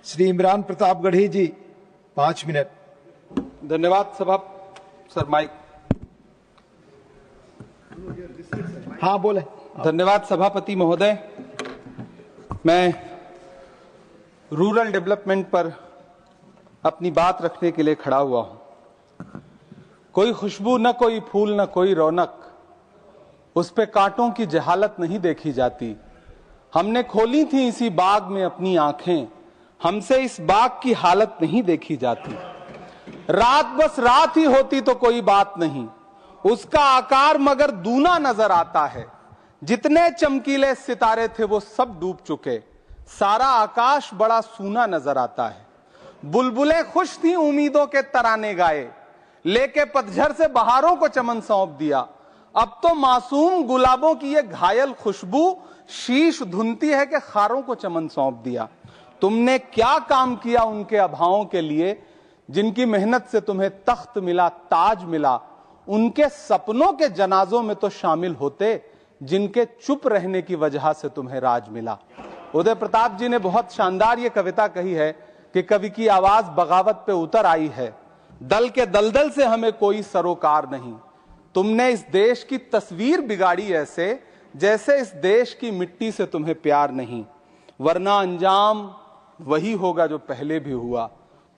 श्री इमरान प्रताप गढ़ी जी 5 minute. धन्यवाद सभा sir mic. हाँ बोले। धन्यवाद सभापति महोदय। मैं रूरल डेवलपमेंट पर अपनी बात रखने के लिए खड़ा हुआ हूं। कोई खुशबू न कोई फूल न कोई रौनक, उस पे कांटों की जहालत नहीं देखी जाती। हमने खोली थी इसी बाग में अपनी आंखें, हमसे इस बाग की हालत नहीं देखी जाती। रात बस रात ही होती तो कोई बात नहीं, उसका आकार मगर दूना नजर आता है। जितने चमकीले सितारे थे वो सब डूब चुके, सारा आकाश बड़ा सूना नजर आता है। बुलबुलें खुश थी उम्मीदों के तराने गाए, लेके पतझड़ से बहारों को चमन सौंप दिया। अब तो मासूम गुलाबों की ये घायल खुशबू शीश धुनती है कि खारों को चमन सौंप दिया। तुमने क्या काम किया उनके अभावों के लिए, जिनकी मेहनत से तुम्हें तख्त मिला, ताज मिला। उनके सपनों के जनाजों में तो शामिल होते, जिनके चुप रहने की वजह से तुम्हें राज मिला। उदय प्रताप जी ने बहुत शानदार ये कविता कही है कि कवि की आवाज बगावत पे उतर आई है, दल के दलदल से हमें कोई सरोकार नहीं। तुमने इस देश की तस्वीर बिगाड़ी ऐसे, जैसे इस देश की मिट्टी से तुम्हें प्यार नहीं। वरना अंजाम वही होगा जो पहले भी हुआ।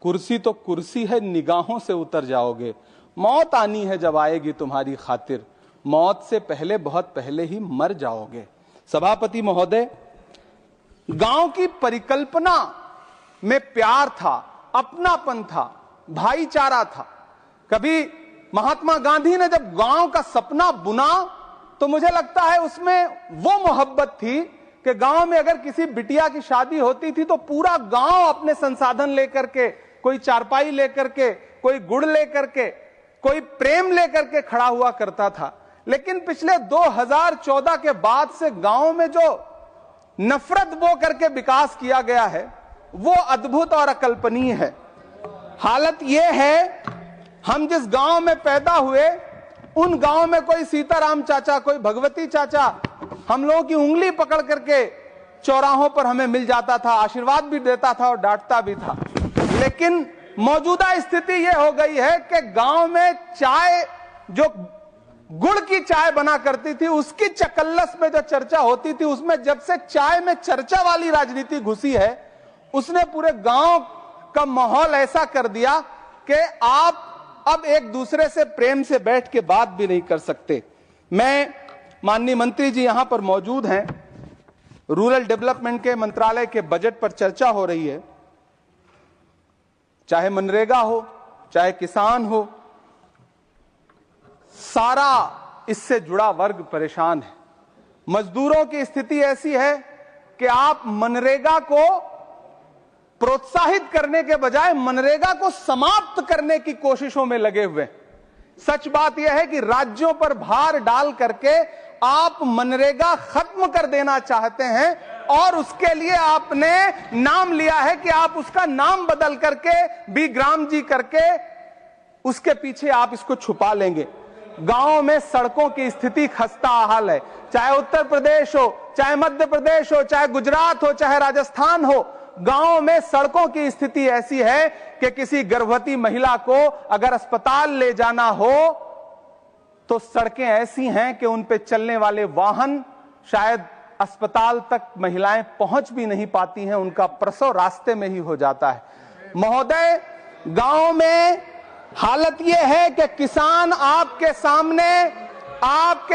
कुर्सी तो कुर्सी है, निगाहों से उतर जाओगे। मौत आनी है जब आएगी तुम्हारी खातिर, मौत से पहले बहुत पहले ही मर जाओगे। सभापति महोदय, गांव की परिकल्पना में प्यार था, अपनापन था, भाईचारा था। कभी महात्मा गांधी ने जब गांव का सपना बुना तो मुझे लगता है उसमें वो मोहब्बत थी कि गांव में अगर किसी बिटिया की शादी होती थी तो पूरा गांव अपने संसाधन लेकर के, कोई चारपाई लेकर के, कोई गुड़ लेकर के, कोई प्रेम लेकर के खड़ा हुआ करता था। लेकिन पिछले 2014 के बाद से गांव में जो नफरत बो करके विकास किया गया है वो अद्भुत और अकल्पनीय है। हालत यह है, हम जिस गांव में पैदा हुए उन गांव में कोई सीताराम चाचा, कोई भगवती चाचा हम लोगों की उंगली पकड़ करके चौराहों पर हमें मिल जाता था, आशीर्वाद भी देता था और डांटता भी था। लेकिन मौजूदा स्थिति यह हो गई है कि गांव में चाय, जो गुड़ की चाय बना करती थी, उसकी चकल्लस में जो चर्चा होती थी, उसमें जब से चाय में चर्चा वाली राजनीति घुसी है, उसने पूरे गांव का माहौल ऐसा कर दिया कि आप अब एक दूसरे से प्रेम से बैठ के बात भी नहीं कर सकते। मैं, माननीय मंत्री जी यहां पर मौजूद हैं, रूरल डेवलपमेंट के मंत्रालय के बजट पर चर्चा हो रही है। चाहे मनरेगा हो, चाहे किसान हो, सारा इससे जुड़ा वर्ग परेशान है। मजदूरों की स्थिति ऐसी है कि आप मनरेगा को प्रोत्साहित करने के बजाय मनरेगा को समाप्त करने की कोशिशों में लगे हुए। सच बात यह है कि राज्यों पर भार डाल करके आप मनरेगा खत्म कर देना चाहते हैं और उसके लिए आपने नाम लिया है कि आप उसका नाम बदल करके बीग्राम जी करके उसके पीछे आप इसको छुपा लेंगे। गांव में सड़कों की स्थिति खस्ता हाल है, चाहे उत्तर प्रदेश हो, चाहे मध्य प्रदेश हो, चाहे गुजरात हो, चाहे राजस्थान हो। गांव में सड़कों की स्थिति ऐसी है कि किसी गर्भवती महिला को अगर अस्पताल ले जाना हो तो सड़कें ऐसी हैं कि उन पे चलने वाले वाहन शायद अस्पताल तक महिलाएं पहुंच भी नहीं पाती हैं, उनका प्रसव रास्ते में ही हो जाता है। महोदय, गांव में हालत यह है कि किसान आपके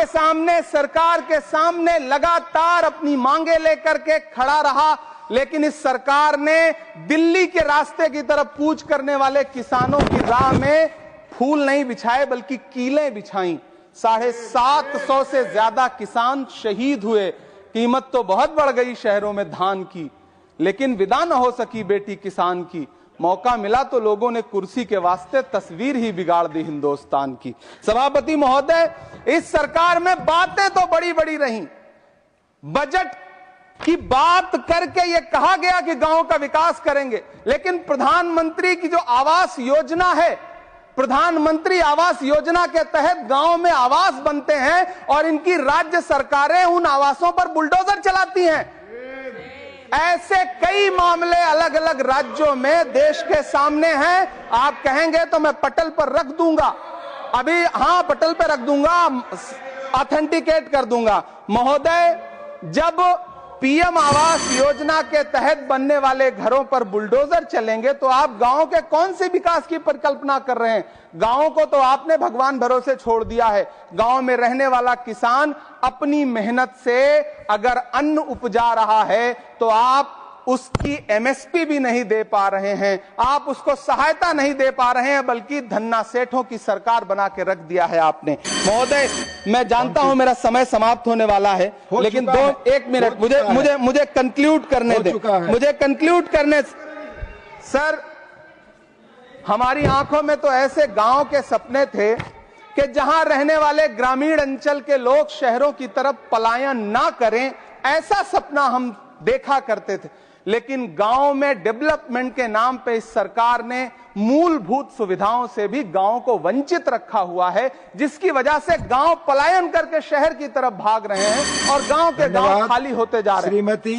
सामने सरकार के सामने लगातार अपनी मांगे लेकर के खड़ा रहा, लेकिन इस सरकार ने दिल्ली के रास्ते की तरफ कूच करने वाले किसानों की राह में फूल नहीं बिछाए बल्कि कीलें बिछाई। 750 से ज्यादा किसान शहीद हुए। कीमत तो बहुत बढ़ गई शहरों में धान की, लेकिन विदा न हो सकी बेटी किसान की। मौका मिला तो लोगों ने कुर्सी के वास्ते तस्वीर ही बिगाड़ दी हिंदुस्तान की। सभापति महोदय, इस सरकार में बातें तो बड़ी बड़ी रही। बजट की बात करके यह कहा गया कि गांव का विकास करेंगे, लेकिन प्रधानमंत्री की जो आवास योजना है, प्रधानमंत्री आवास योजना के तहत गांव में आवास बनते हैं और इनकी राज्य सरकारें उन आवासों पर बुलडोजर चलाती हैं। ऐसे कई मामले अलग अलग राज्यों में देश के सामने हैं। आप कहेंगे तो मैं पटल पर रख दूंगा, अभी हां पटल पर रख दूंगा, ऑथेंटिकेट कर दूंगा। महोदय, जब पीएम आवास योजना के तहत बनने वाले घरों पर बुलडोजर चलेंगे तो आप गांव के कौन से विकास की परिकल्पना कर रहे हैं? गांव को तो आपने भगवान भरोसे छोड़ दिया है। गांव में रहने वाला किसान अपनी मेहनत से अगर अन्न उपजा रहा है तो आप उसकी एमएसपी भी नहीं दे पा रहे हैं, आप उसको सहायता नहीं दे पा रहे हैं, बल्कि धन्ना सेठों की सरकार बना के रख दिया है आपने। महोदय, मैं जानता हूं मेरा समय समाप्त होने वाला है, लेकिन एक मिनट मुझे कंक्लूड करने दें, मुझे कंक्लूड करने। सर, हमारी आंखों में तो ऐसे गांव के सपने थे कि जहां रहने वाले ग्रामीण अंचल के लोग शहरों की तरफ पलायन ना करें, ऐसा सपना हम देखा करते थे। लेकिन गांव में डेवलपमेंट के नाम पे इस सरकार ने मूलभूत सुविधाओं से भी गांव को वंचित रखा हुआ है, जिसकी वजह से गांव पलायन करके शहर की तरफ भाग रहे हैं और गांव के गांव खाली होते जा रहे हैं।